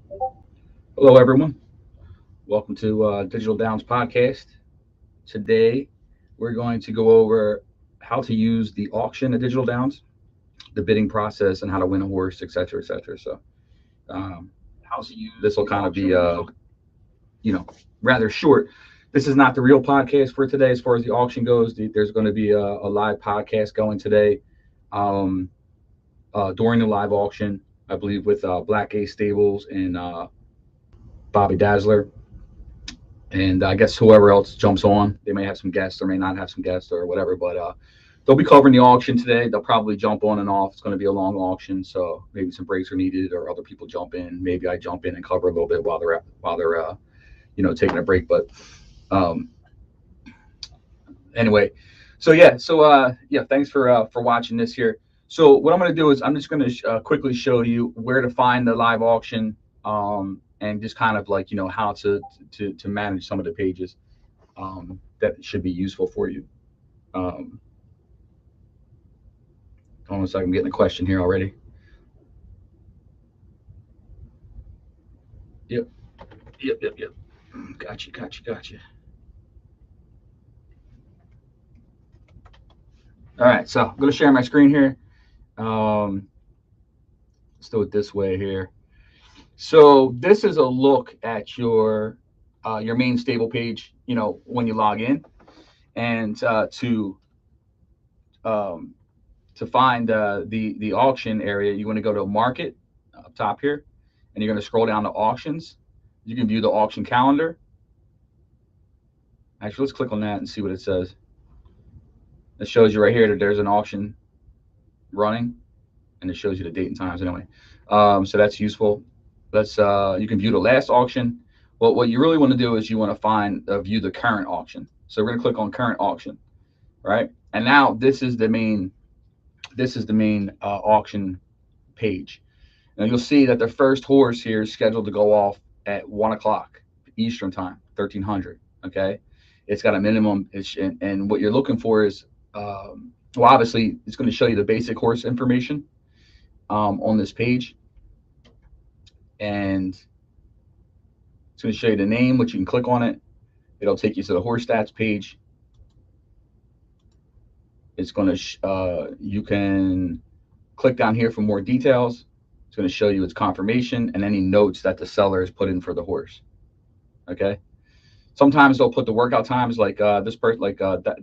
Hello, everyone. Welcome to Digital Downs Podcast. Today, we're going to go over how to use the auction at Digital Downs, the bidding process, and how to win a horse, etc., etc. So, um, this will kind of be, rather short. This is not the real podcast for today as far as the auction goes. There's going to be a live podcast going today um, during the live auction, I believe, with Black Ace Stables and Bobby Dazzler. And I guess whoever else jumps on, they may have some guests or may not have some guests or whatever. But they'll be covering the auction today. They'll probably jump on and off. It's going to be a long auction, so maybe some breaks are needed or other people jump in. Maybe I jump in and cover a little bit while they're taking a break. But um, anyway, so thanks for watching this here. So what I'm going to do is I'm just going to quickly show you where to find the live auction. And just kind of like how to manage some of the pages that should be useful for you. Um, Hold on a second, I'm getting a question here already. Yep, yep. Gotcha. All right, so I'm going to share my screen here. Um, let's do it this way here. So this is a look at your main stable page. When you log in, and um, to find the auction area, you want to go to market up top here, and you're going to scroll down to auctions. You can view the auction calendar. Actually, let's click on that and see what it says. It shows you right here that there's an auction running, and it shows you the date and times anyway. So that's useful. You can view the last auction. But what you really want to do is you want to view the current auction. So we're going to click on current auction, right? And now this is the main auction page. Now you'll see that the first horse here is scheduled to go off at 1 o'clock Eastern time, 1300. Okay, it's got a minimum. And what you're looking for is, well, obviously, it's going to show you the basic horse information on this page, and it's going to show you the name, which you can click on it. It'll take you to the horse stats page. It's going to you can click down here for more details. It's going to show you its confirmation and any notes that the seller has put in for the horse. Okay. Sometimes they'll put the workout times like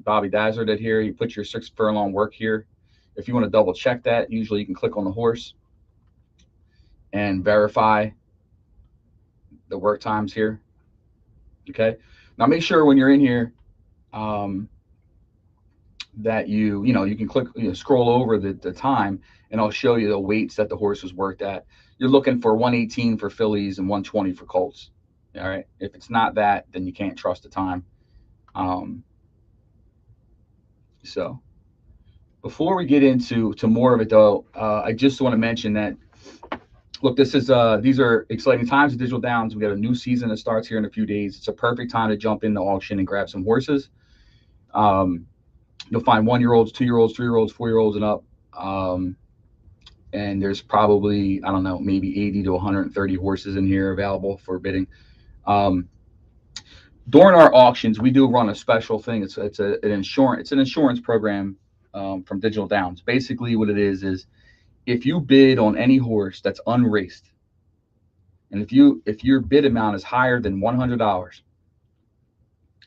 Bobby Dazzler did here. You put your 6 furlong work here. If you want to double check that, usually you can click on the horse and verify the work times here. Okay. Now make sure when you're in here that you can click, scroll over the time, and I'll show you the weights that the horse was worked at. You're looking for 118 for fillies and 120 for colts. All right. If it's not that, then you can't trust the time. So before we get into more of it, though, I just want to mention that, look, these are exciting times at Digital Downs. We got a new season that starts here in a few days. It's a perfect time to jump in the auction and grab some horses. You'll find 1-year-olds, 2-year-olds, 3-year-olds, 4-year-olds, and up. And there's probably, I don't know, maybe 80 to 130 horses in here available for bidding. During our auctions, we do run a special thing. It's an insurance program from Digital Downs. Basically, what it is if you bid on any horse that's unraced, and if your bid amount is higher than $100,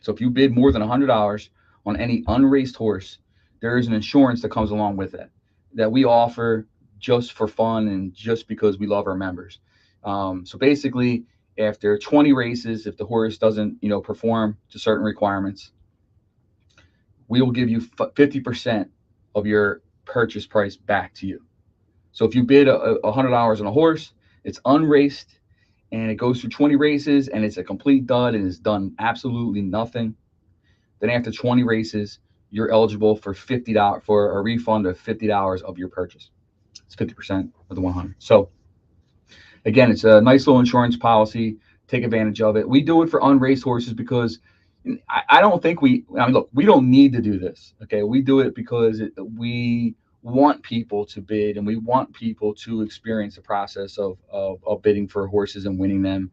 so if you bid more than $100 on any unraced horse, there is an insurance that comes along with it that we offer just for fun and just because we love our members. So basically, after 20 races, if the horse doesn't, perform to certain requirements, we will give you 50% of your purchase price back to you. So if you bid $100 on a horse, it's unraced, and it goes through 20 races, and it's a complete dud and it's done absolutely nothing, then after 20 races, you're eligible for $50 for a refund of $50 of your purchase. It's 50% of the 100. So again, it's a nice little insurance policy. Take advantage of it. We do it for unraced horses because I don't think look, we don't need to do this. Okay. We do it because we want people to bid and we want people to experience the process of bidding for horses and winning them.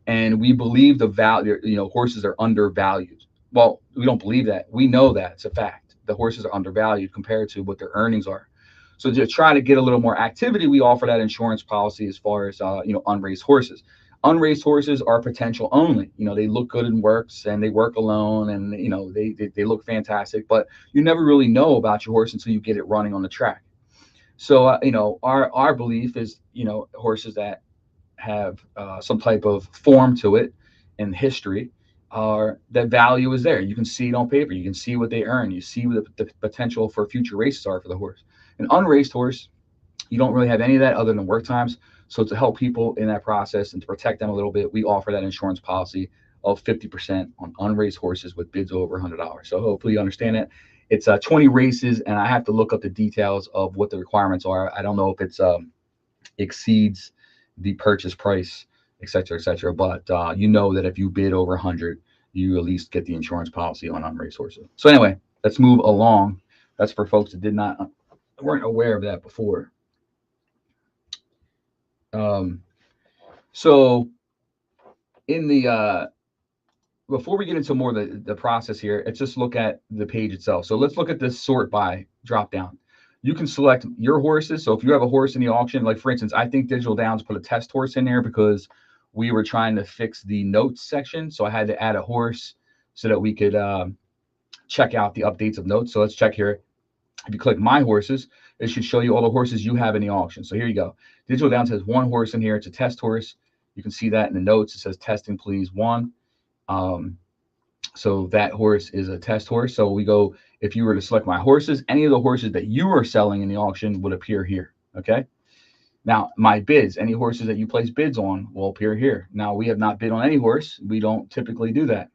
And we believe the value, horses are undervalued. Well, we don't believe that. We know that it's a fact. The horses are undervalued compared to what their earnings are. So to try to get a little more activity, we offer that insurance policy as far as unraced horses. Unraced horses are potential only. They look good in works and they work alone, and they look fantastic. But you never really know about your horse until you get it running on the track. So our belief is horses that have some type of form to it and history, are that value is there. You can see it on paper. You can see what they earn. You see what the potential for future races are for the horse. An unraced horse, you don't really have any of that other than work times. So to help people in that process and to protect them a little bit, we offer that insurance policy of 50% on unraced horses with bids over $100. So hopefully you understand that. It's 20 races, and I have to look up the details of what the requirements are. I don't know if it's exceeds the purchase price, et cetera, et cetera. But that if you bid over 100, you at least get the insurance policy on unraced horses. So anyway, let's move along. That's for folks that weren't aware of that before. So in the before we get into more of the process here, let's just look at the page itself. So let's look at this sort by drop down. You can select your horses. So if you have a horse in the auction, like for instance, I think Digital Downs put a test horse in there because we were trying to fix the notes section. So I had to add a horse so that we could check out the updates of notes. So let's check here. If you click my horses, it should show you all the horses you have in the auction. So here you go. Digital Downs has one horse in here. It's a test horse. You can see that in the notes. It says testing, please, one. So that horse is a test horse. So we go, if you were to select my horses, any of the horses that you are selling in the auction would appear here. Okay. Now, my bids, any horses that you place bids on will appear here. Now, we have not bid on any horse. We don't typically do that.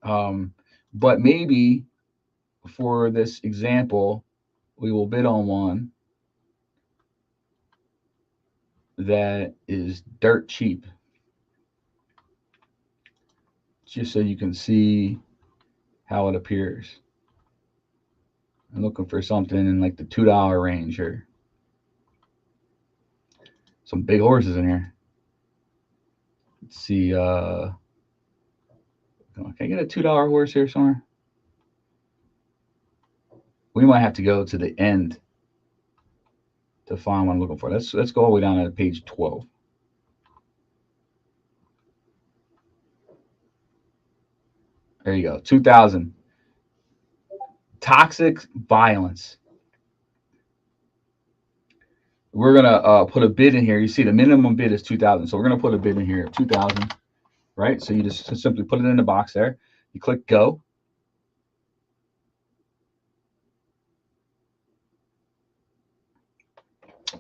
But maybe for this example, we will bid on one that is dirt cheap, just so you can see how it appears. I'm looking for something in like the $2 range here. Some big horses in here. Let's see. Can I get a $2 horse here somewhere? We might have to go to the end to find what I'm looking for. Let's go all the way down to page 12. There you go. 2000. Toxic violence. We're gonna put a bid in here. You see, the minimum bid is 2,000, so we're gonna put a bid in here of 2,000, right? So you just simply put it in the box there. You click go.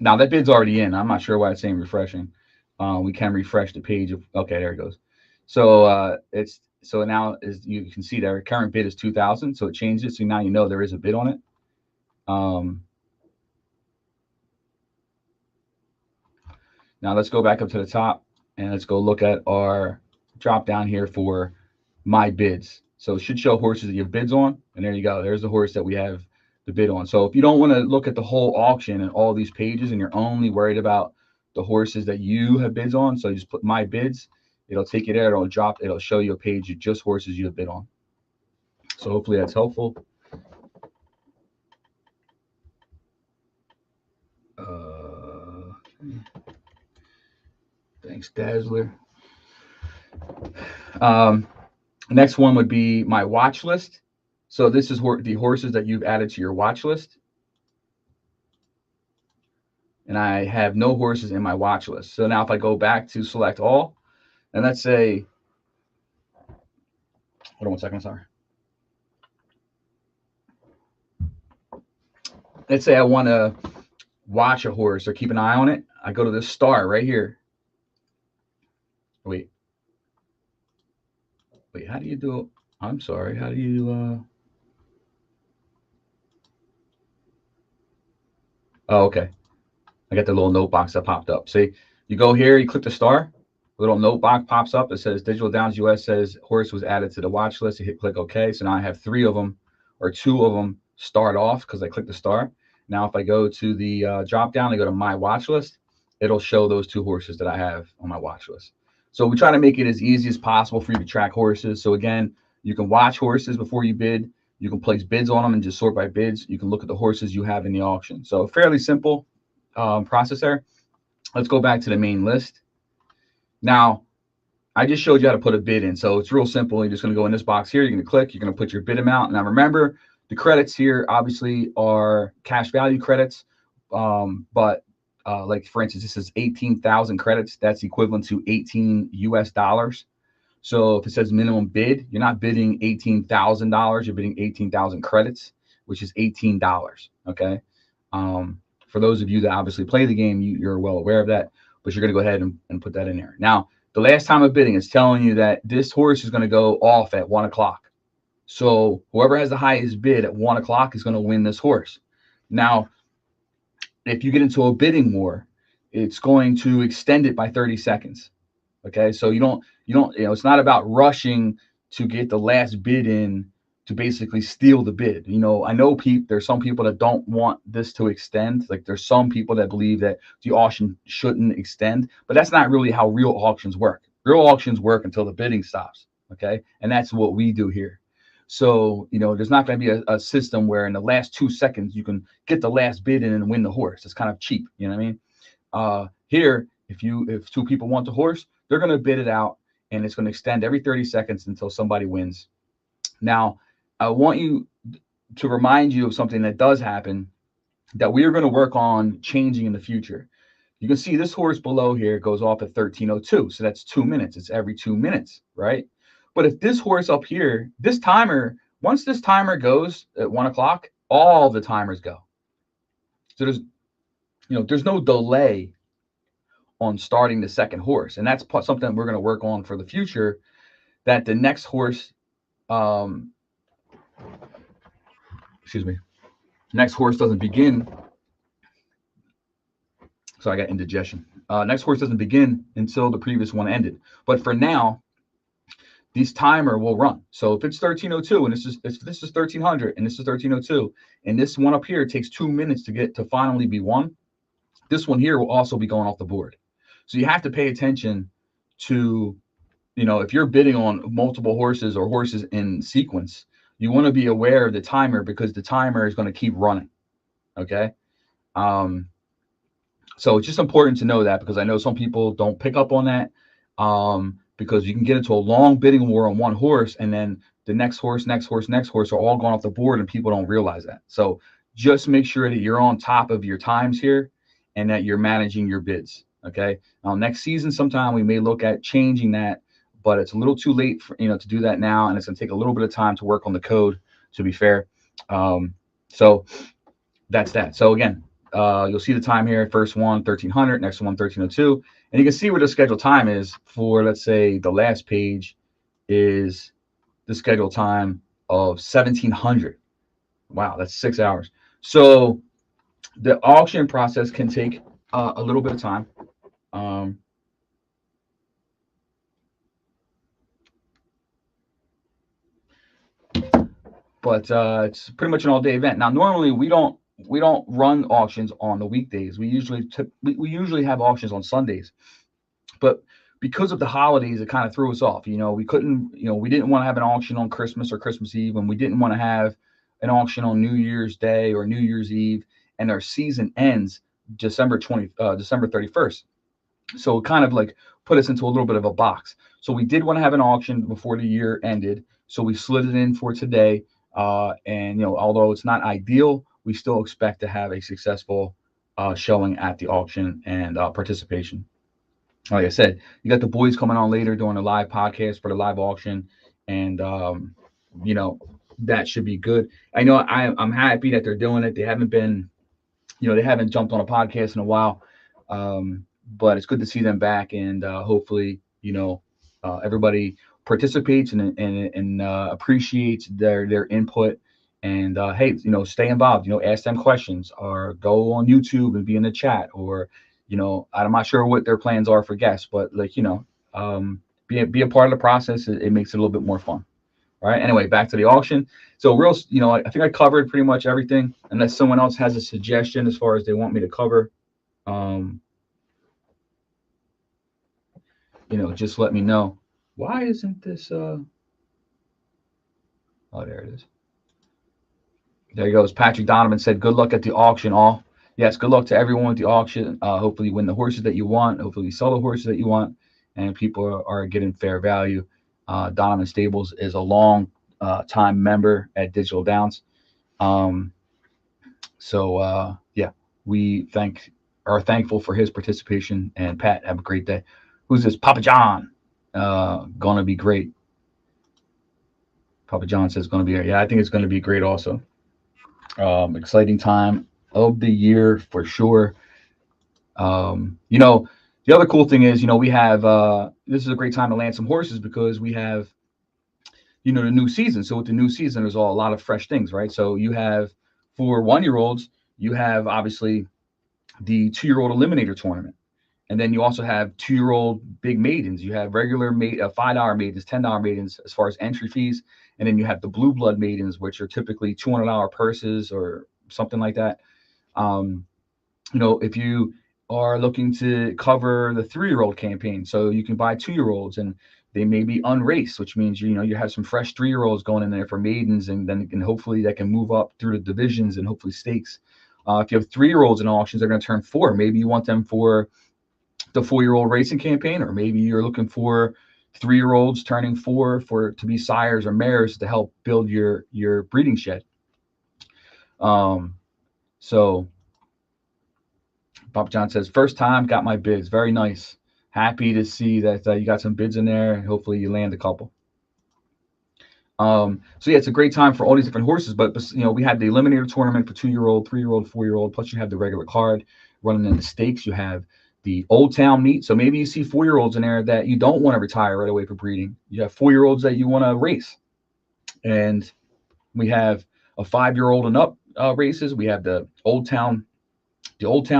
Now that bid's already in. I'm not sure why it's saying refreshing. We can refresh the page. Okay, there it goes. So so now as you can see there, current bid is 2,000. So it changed it. So now you know there is a bid on it. Now let's go back up to the top and let's go look at our drop down here for my bids. So it should show horses that you have bids on. And there you go. There's the horse that we have the bid on. So if you don't want to look at the whole auction and all these pages and you're only worried about the horses that you have bids on, so you just put my bids, it'll take you there. It'll show you a page of just horses you have bid on. So hopefully that's helpful. Thanks, Dazzler. Next one would be my watch list. So this is the horses that you've added to your watch list. And I have no horses in my watch list. So now if I go back to select all, and let's say, hold on 1 second, sorry. Let's say I want to watch a horse or keep an eye on it. I go to this star right here. Wait, how do you do it? I'm sorry, how do you, oh, okay. I got the little note box that popped up. See, you go here, you click the star, a little note box pops up. It says Digital Downs US says horse was added to the watch list. You hit click OK. So now I have 3 of them or 2 of them start off because I clicked the star. Now, if I go to the drop down, I go to my watch list, it'll show those 2 horses that I have on my watch list. So we try to make it as easy as possible for you to track horses. So again, you can watch horses before you bid. You can place bids on them and just sort by bids. You can look at the horses you have in the auction. So fairly simple process there. Let's go back to the main list. Now, I just showed you how to put a bid in. So it's real simple. You're just going to go in this box here. You're going to click. You're going to put your bid amount. Now, remember, the credits here obviously are cash value credits. But like, for instance, this is 18,000 credits. That's equivalent to 18 US dollars. So if it says minimum bid, you're not bidding $18,000. You're bidding 18,000 credits, which is $18. Okay. For those of you that obviously play the game, you're well aware of that, but you're going to go ahead and put that in there. Now, the last time of bidding is telling you that this horse is going to go off at 1 o'clock. So whoever has the highest bid at 1 o'clock is going to win this horse. Now, if you get into a bidding war, it's going to extend it by 30 seconds. Okay. So you don't, it's not about rushing to get the last bid in to basically steal the bid. I know there's some people that don't want this to extend. Like, there's some people that believe that the auction shouldn't extend, but that's not really how real auctions work. Real auctions work until the bidding stops. Okay. And that's what we do here. So, there's not going to be a system where in the last 2 seconds you can get the last bid in and win the horse. It's kind of cheap. You know what I mean? Here, if 2 people want the horse, they're going to bid it out, and it's going to extend every 30 seconds until somebody wins. Now, I want you to remind you of something that does happen that we are going to work on changing in the future. You can see this horse below here goes off at 13:02. So that's 2 minutes. It's every 2 minutes, right? But if this horse up here, this timer, once this timer goes at 1 o'clock, all the timers go. So there's no delay on starting the second horse. And that's something we're going to work on for the future, that the next horse, next horse doesn't begin. So I got indigestion. Next horse doesn't begin until the previous one ended. But for now, this timer will run. So if it's 13:02 and this is 1300 and this is 13:02 and this one up here takes 2 minutes to finally be won, this one here will also be going off the board. So you have to pay attention to, if you're bidding on multiple horses or horses in sequence, you want to be aware of the timer, because the timer is going to keep running. Okay. So it's just important to know that, because I know some people don't pick up on that, because you can get into a long bidding war on one horse, and then the next horse are all going off the board, and people don't realize that. So just make sure that you're on top of your times here and that you're managing your bids. Okay. Now, next season, sometime we may look at changing that, but it's a little too late for, to do that now. And it's going to take a little bit of time to work on the code, to be fair. So that's that. So again, you'll see the time here. First one, 1300, next one, 13:02. And you can see where the scheduled time is for, let's say, the last page is the scheduled time of 1700. Wow, that's 6 hours. So the auction process can take a little bit of time. But it's pretty much an all-day event. Now, normally we don't run auctions on the weekdays. We usually have auctions on Sundays, but because of the holidays, it kind of threw us off. We didn't want to have an auction on Christmas or Christmas Eve, and we didn't want to have an auction on New Year's Day or New Year's Eve, and our season ends December 31st. So it kind of like put us into a little bit of a box. So we did want to have an auction before the year ended, so we slid it in for today. And although it's not ideal, we still expect to have a successful showing at the auction and participation. Like I said, you got the boys coming on later doing a live podcast for the live auction, and that should be good. I know I'm happy that they're doing it. They haven't been, they haven't jumped on a podcast in a while, but it's good to see them back, and hopefully, everybody participates and appreciates their input. And hey, stay involved. Ask them questions, or go on YouTube and be in the chat, or I'm not sure what their plans are for guests, but be a part of the process. It makes it a little bit more fun. All right. Anyway, back to the auction. So real, I think I covered pretty much everything, unless someone else has a suggestion as far as they want me to cover. Um, just let me know. Why isn't this? Oh, there it is. There he goes. Patrick Donovan said, "Good luck at the auction, all." Yes, good luck to everyone at the auction. Hopefully, you win the horses that you want. Hopefully, you sell the horses that you want, and people are getting fair value. Donovan Stables is a long time member at Digital Downs. Um, yeah, we are thankful for his participation. And Pat, have a great day. Who's this? Papa John. Gonna be great. Papa John says gonna be. Yeah, I think it's gonna be great also. Exciting time of the year for sure. The other cool thing is, we have this is a great time to land some horses because we have, the new season. So with the new season, there's a lot of fresh things, right? So you have for 1 year olds, you have obviously the 2 year old eliminator tournament. And then you also have 2 year old big maidens. You have regular $5 maidens, $10 maidens as far as entry fees. And then you have the blue blood maidens, which are typically $200 purses or something like that. Um, if you are looking to cover the 3 year old campaign, so you can buy 2 year olds and they may be unraced, which means you have some fresh 3 year olds going in there for maidens, and then hopefully that can move up through the divisions and hopefully stakes. If you have 3 year olds in auctions, they're going to turn 4. Maybe you want them for the 4 year old racing campaign, or maybe you're looking for 3 year olds turning 4 to be sires or mares to help build your breeding shed. So Papa John says, first time, got my bids. Very nice. Happy to see that you got some bids in there. Hopefully you land a couple. So yeah, it's a great time for all these different horses. But we have the eliminator tournament for 2 year old, 3 year old, 4 year old. Plus you have the regular card running in the stakes. You have the Old Town meet. So maybe you see 4 year olds in there that you don't want to retire right away for breeding. You have 4 year olds that you want to race, and we have a 5 year old and up races. We have the Old Town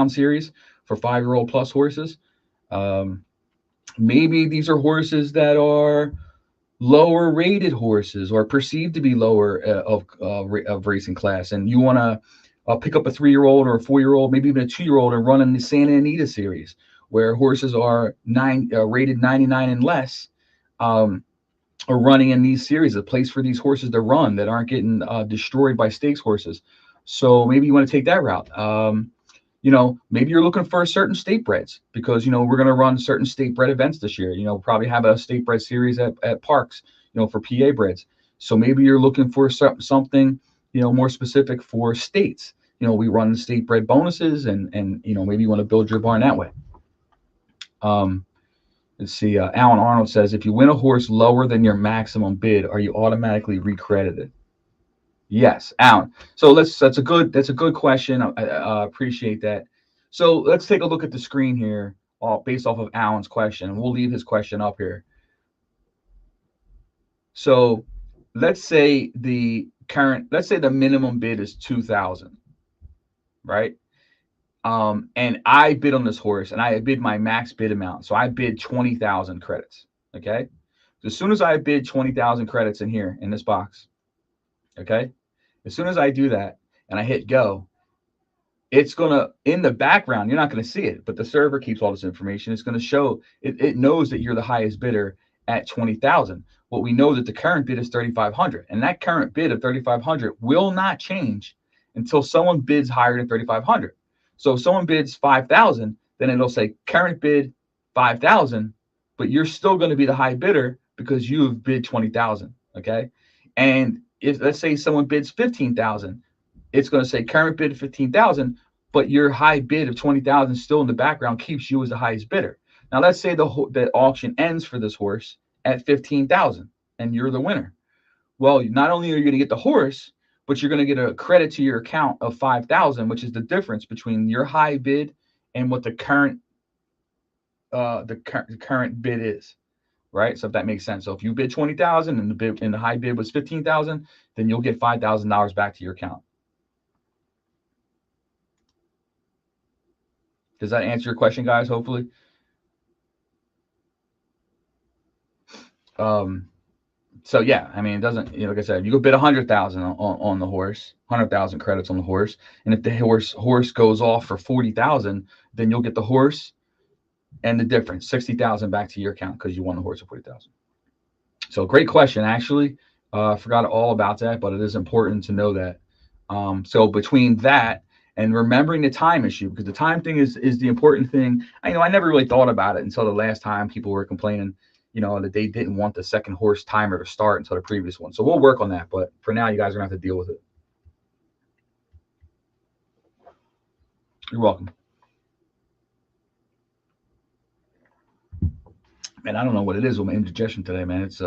series for 5 year old plus horses. Maybe these are horses that are lower rated horses or perceived to be lower of racing class, and you want to pick up a 3 year old or a 4 year old, maybe even a 2 year old, and run in the Santa Anita series where horses are rated 99 and less. Are running in these series, a place for these horses to run that aren't getting destroyed by stakes horses. So maybe you want to take that route. Maybe you're looking for certain state breds because, we're going to run certain state bred events this year. Probably have a state bred series at parks, for PA breds. So maybe you're looking for something, more specific for states. We run state bred bonuses and maybe you want to build your barn that way. Let's see. Alan Arnold says, if you win a horse lower than your maximum bid, are you automatically recredited? Yes, Alan. So that's a good question. I appreciate that. So let's take a look at the screen here, based off of Alan's question, and we'll leave his question up here. So let's say the minimum bid is 2,000, right? And I bid on this horse, and I bid my max bid amount. So I bid 20,000 credits. Okay. So as soon as I bid 20,000 credits in here in this box, okay, as soon as I do that and I hit go, it's gonna, in the background, you're not gonna see it, but the server keeps all this information. It's gonna show it knows that you're the highest bidder at 20,000. What we know that the current bid is 3,500, and that current bid of 3,500 will not change until someone bids higher than 3,500. So if someone bids 5,000, then it'll say current bid 5,000, but you're still going to be the high bidder because you've bid 20,000. Okay. And if, let's say, someone bids 15,000, it's going to say current bid 15,000, but your high bid of 20,000 still in the background keeps you as the highest bidder. Now, let's say the auction ends for this horse at 15,000 and you're the winner. Well, not only are you going to get the horse, but you're going to get a credit to your account of 5,000, which is the difference between your high bid and what the current bid is, right? So if that makes sense. So if you bid 20,000 and the high bid was 15,000, then you'll get $5,000 back to your account. Does that answer your question, guys? Hopefully. So yeah, I mean, it doesn't, like I said, you go bid 100,000 on the horse, 100,000 credits on the horse, and if the horse goes off for 40,000, then you'll get the horse and the difference, 60,000 back to your account because you won the horse at 40,000. So great question, actually. I forgot all about that, but it is important to know that. So between that and remembering the time issue, because the time thing is the important thing. I never really thought about it until the last time people were complaining, that they didn't want the second horse timer to start until the previous one. So we'll work on that, but for now, you guys are gonna have to deal with it. You're welcome. Man, I don't know what it is with my indigestion today, man. It's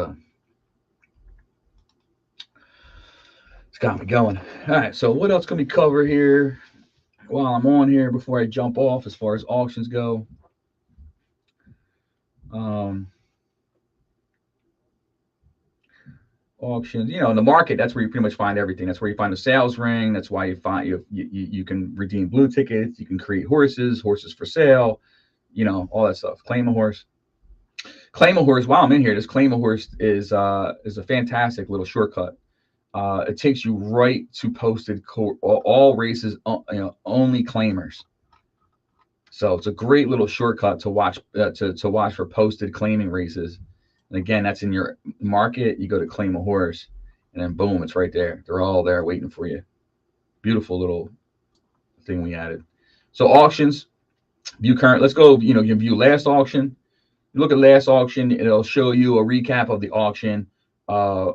got me going. All right, so what else can we cover here while I'm on here before I jump off as far as auctions go? Um, Auctions, in the market, that's where you pretty much find everything. That's where you find the sales ring. That's why you can redeem blue tickets. You can create horses for sale, all that stuff. Claim a horse. Claim a horse. While I'm in here, this claim a horse is a fantastic little shortcut. It takes you right to posted all races, only claimers. So it's a great little shortcut to watch to watch for posted claiming races. And again, that's in your market. You go to claim a horse, and then boom, it's right there. They're all there waiting for you. Beautiful little thing we added. So auctions, view current. Let's go. You view last auction. You look at last auction. It'll show you a recap of the auction. Uh,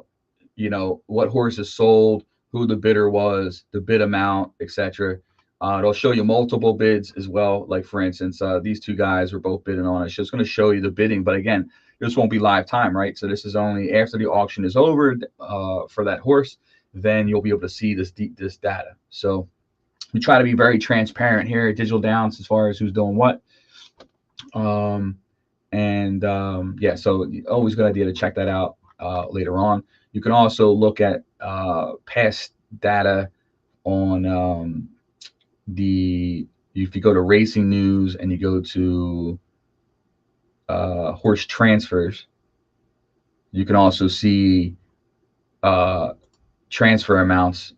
what horses sold, who the bidder was, the bid amount, etc. It'll show you multiple bids as well. Like for instance, these two guys were both bidding on it. So it's going to show you the bidding, but again, this won't be live time, right? So this is only after the auction is over for that horse. Then you'll be able to see this data. So we try to be very transparent here at Digital Downs as far as who's doing what. Yeah, so always a good idea to check that out later on. You can also look at past data on if you go to racing news and you go to horse transfers, you can also see transfer amounts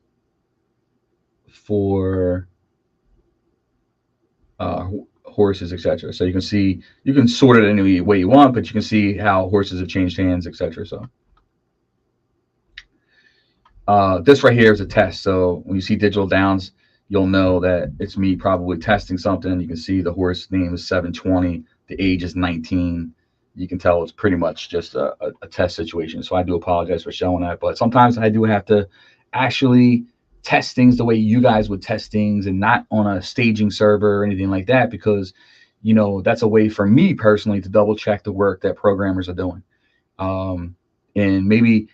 for horses, etc. So you can sort it any way you want, but you can see how horses have changed hands, etc. So this right here is a test. So when you see Digital Downs, you'll know that it's me probably testing something. You can see the horse name is 720. The age is 19. You can tell it's pretty much just a test situation. So I do apologize for showing that. But sometimes I do have to actually test things the way you guys would test things and not on a staging server or anything like that, because, that's a way for me personally to double check the work that programmers are doing. And maybe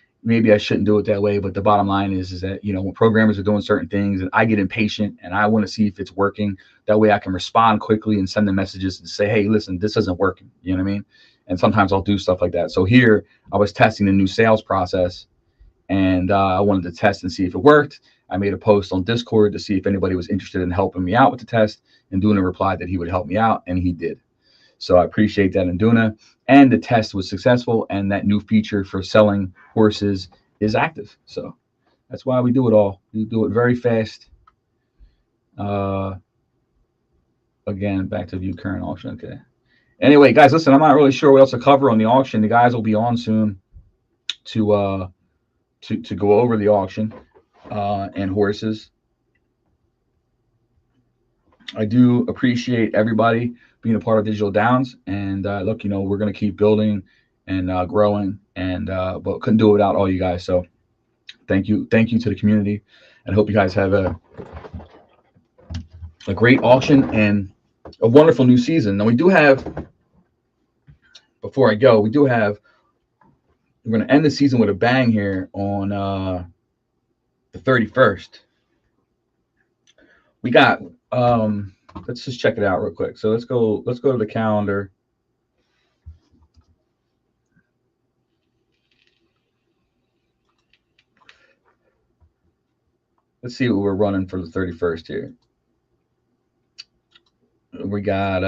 I shouldn't do it that way, but the bottom line is that, when programmers are doing certain things and I get impatient and I want to see if it's working, that way I can respond quickly and send them messages and say, hey, listen, this isn't working. You know what I mean? And sometimes I'll do stuff like that. So here I was testing the new sales process, and I wanted to test and see if it worked. I made a post on Discord to see if anybody was interested in helping me out with the test, and Duna replied that he would help me out, and he did. So I appreciate that in Duna. And the test was successful, and that new feature for selling horses is active. So that's why we do it all. We do it very fast. Uh, Again, back to view current auction. Okay. Anyway, guys, listen, I'm not really sure what else to cover on the auction. The guys will be on soon to go over the auction and horses. I do appreciate everybody being a part of Digital Downs. And look, we're going to keep building and growing, and but couldn't do it without all you guys. So thank you to the community, and I hope you guys have a great auction and a wonderful new season. Now we do have, before I go, we're going to end the season with a bang here on the 31st. We got let's just check it out real quick. So let's go to the calendar. Let's see what we're running for the 31st here. We got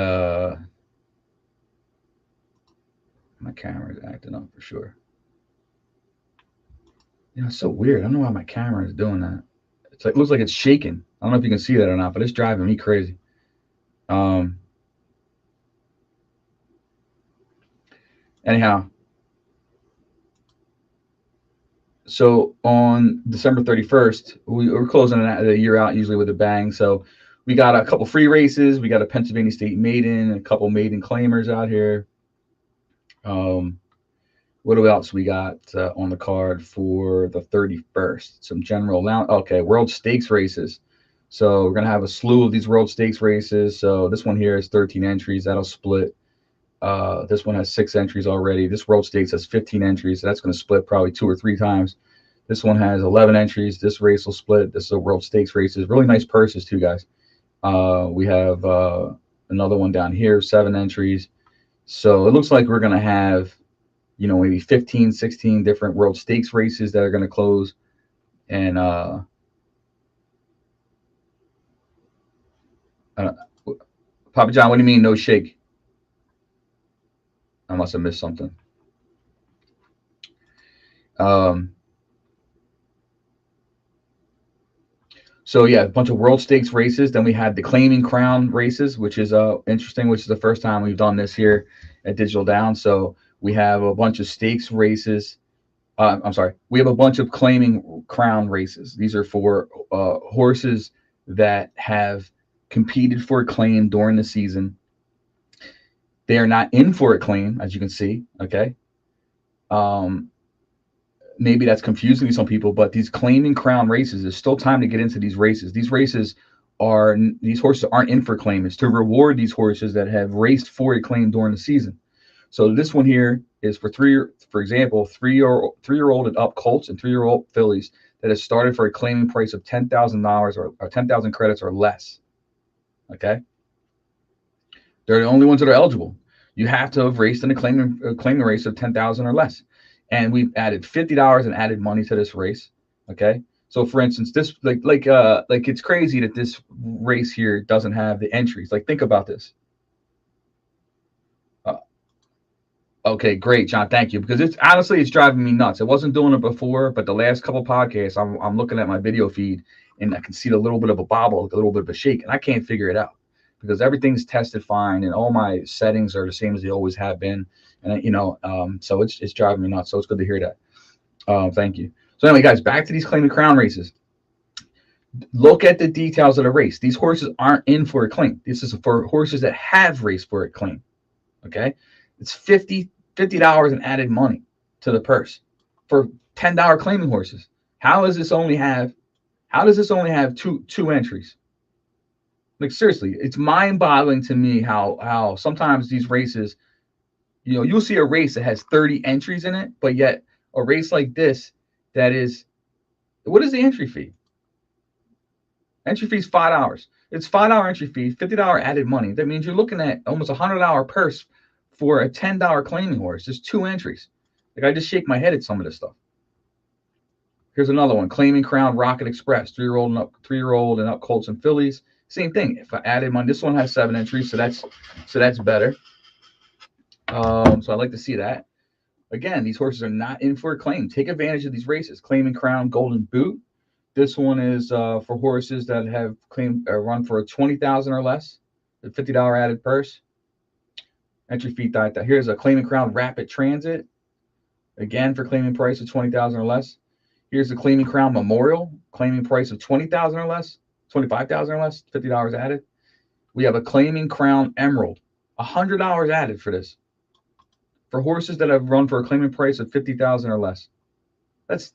my camera's acting up for sure. It's so weird. I don't know why my camera is doing that. It's like, it looks like it's shaking. I don't know if you can see that or not, but it's driving me crazy. Um, Anyhow, so on December 31st, we're closing the year out usually with a bang. So we got a couple free races. We got a Pennsylvania State Maiden, a couple maiden claimers out here. Um, what else we got on the card for the 31st? Some general okay, World Stakes races. So we're gonna have a slew of these World Stakes races. So this one here is 13 entries. That'll split. This one has 6 entries already. This World Stakes has 15 entries. So that's going to split probably 2 or 3 times. This one has 11 entries. This race will split. This is a World Stakes races. Really nice purses too, guys. We have another one down here, 7 entries. So it looks like we're going to have, maybe 15, 16 different World Stakes races that are going to close. And uh, Papa John, what do you mean no shake? I must have missed something. Um, So yeah, a bunch of World Stakes races. Then we had the Claiming Crown races, which is interesting. Which is the first time we've done this here at Digital Down. So we have a bunch of stakes races. I'm sorry, we have a bunch of Claiming Crown races. These are for horses that have competed for a claim during the season. They are not in for a claim, as you can see. Okay. Um, Maybe that's confusing to some people, but these Claiming Crown races, there's still time to get into these races. These horses aren't in for claim. It's to reward these horses that have raced for a claim during the season. So this one here is for example, three year old and up colts and 3 year old fillies that have started for a claiming price of $10,000 or 10,000 credits or less. Okay, they're the only ones that are eligible. You have to have raced in a claiming race of 10,000 or less. And we've added $50 and added money to this race. Okay. So for instance, this like it's crazy that this race here doesn't have the entries. Like think about this. Uh, okay, great, John. Thank you. Because it's driving me nuts. I wasn't doing it before, but the last couple podcasts, I'm looking at my video feed and I can see a little bit of a bobble, a little bit of a shake, and I can't figure it out because everything's tested fine and all my settings are the same as they always have been. And so it's driving me nuts. So it's good to hear that. Thank you. So anyway, guys, back to these Claiming Crown races. Look at the details of the race. These horses aren't in for a claim. This is for horses that have raced for a claim. Okay, it's $50 in added money to the purse for $10 claiming horses. How does this only have two entries? Like seriously, it's mind-boggling to me how sometimes these races, you'll see a race that has 30 entries in it, but yet a race like this that is, what is the entry fee? Entry fee is $5. It's $5 entry fee, $50 added money. That means you're looking at almost $100 purse for a $10 claiming horse. There's 2 entries. Like I just shake my head at some of this stuff. Here's another one: Claiming Crown Rocket Express, 3-year-old and up colts and fillies. Same thing. If I added money, this one has 7 entries, so that's better. So I like to see that. Again, these horses are not in for a claim. Take advantage of these races. Claiming Crown Golden Boot. This one is for horses that have run for a 20,000 or less, a $50 added purse. Entry fee diet. Here's a Claiming Crown Rapid Transit. Again, for claiming price of 20,000 or less. Here's the Claiming Crown Memorial, claiming price of 20,000 or less, 25,000 or less, $50 added. We have a Claiming Crown Emerald, $100 added for this. For horses that have run for a claiming price of 50,000 or less. That's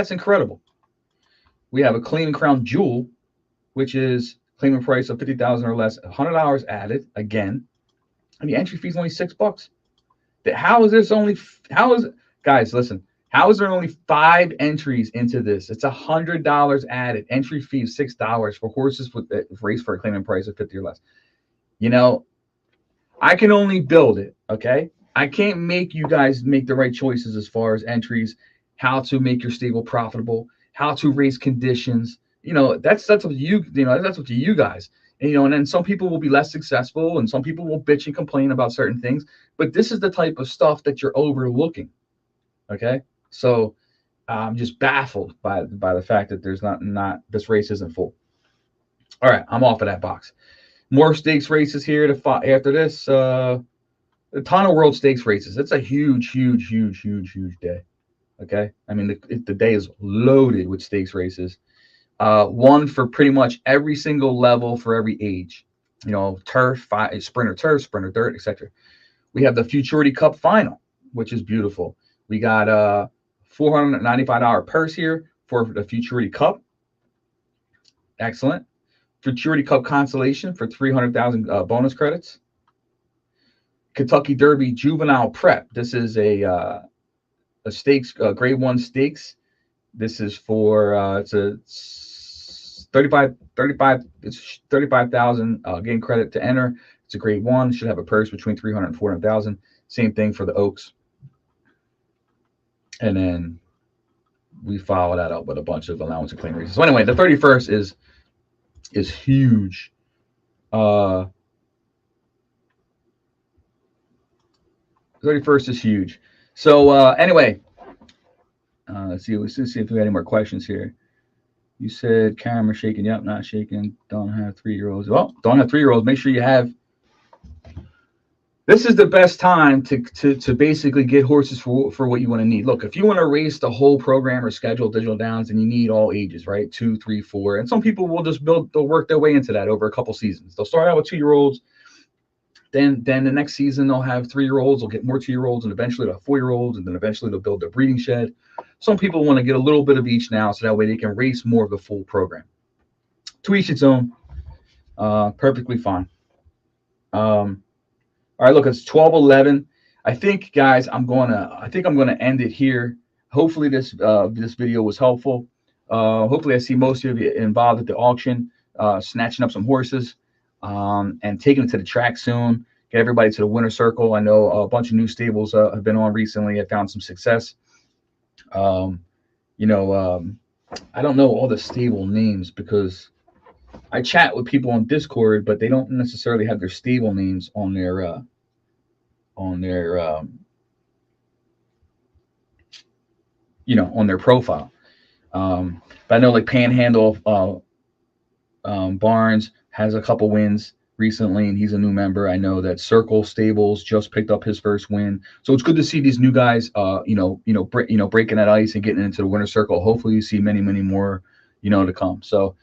incredible. We have a Claiming Crown Jewel, which is claiming price of 50,000 or less, $100 added again, and the entry fee is only $6. Guys, listen, how is there only 5 entries into this? It's $100 added. Entry fee is $6 for horses with race for a claiming price of 50 or less. I can only build it, okay? I can't make you guys make the right choices as far as entries, how to make your stable profitable, how to raise conditions. That's up to you. That's up to you guys. And then some people will be less successful, and some people will bitch and complain about certain things. But this is the type of stuff that you're overlooking. Okay, so I'm just baffled by the fact that there's not this race isn't full. All right, I'm off of that box. More stakes races here to after this. A ton of World Stakes races. It's a huge day. Okay, I mean the day is loaded with stakes races. One for pretty much every single level for every age. You know, turf, turf, sprinter dirt, etc. We have the Futurity Cup final, which is beautiful. We got a $495 purse here for the Futurity Cup. Excellent. Futurity Cup consolation for 300,000 bonus credits. Kentucky Derby Juvenile Prep. This is a stakes, grade 1 stakes. This is for it's a 35,000 game credit to enter. It's a grade 1. Should have a purse between 300 and 400,000. Same thing for the Oaks. And then we follow that up with a bunch of allowance and claim races. So anyway, the 31st is huge. 31st is huge. So anyway, let's see if we got any more questions here. You said camera shaking. Yep, not shaking. Don't have 3-year-olds. Well, don't have 3-year-olds. Make sure you have. This is the best time to basically get horses for what you want to need. Look, if you want to race the whole program or schedule Digital Downs, and you need all ages, right? 2, 3, 4, and some people will just they'll work their way into that over a couple seasons. They'll start out with 2-year-olds. Then the next season they'll have 3-year-olds. They'll get more 2-year-olds, and eventually they'll have 4-year-olds, and then eventually they'll build their breeding shed. Some people want to get a little bit of each now, so that way they can race more of the full program. To each its own. Perfectly fine. All right, look, it's 12:11. I think, guys, I'm gonna end it here. Hopefully, this video was helpful. Hopefully, I see most of you involved at the auction, snatching up some horses, and taking it to the track soon. Get everybody to the winner's circle. I know a bunch of new stables have been on recently. I found some success. I don't know all the stable names because I chat with people on Discord, but they don't necessarily have their stable names on their on their profile. But I know like Panhandle Barnes has a couple wins recently, and he's a new member. I know that Circle Stables just picked up his first win, so it's good to see these new guys, breaking that ice and getting into the winner's circle. Hopefully, you see many more, to come. So,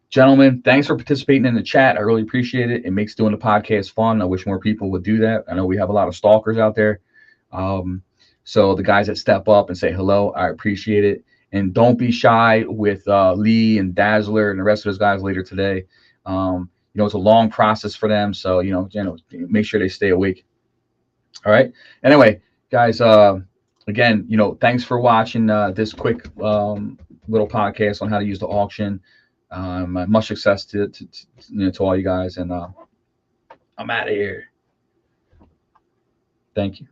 gentlemen, thanks for participating in the chat. I really appreciate it. It makes doing the podcast fun. I wish more people would do that. I know we have a lot of stalkers out there. So the guys that step up and say hello, I appreciate it. And don't be shy with Lee and Dazzler and the rest of those guys later today. It's a long process for them, so make sure they stay awake. All right. Anyway, guys, again, thanks for watching this quick little podcast on how to use the auction. Much success to all you guys, and I'm out of here. Thank you.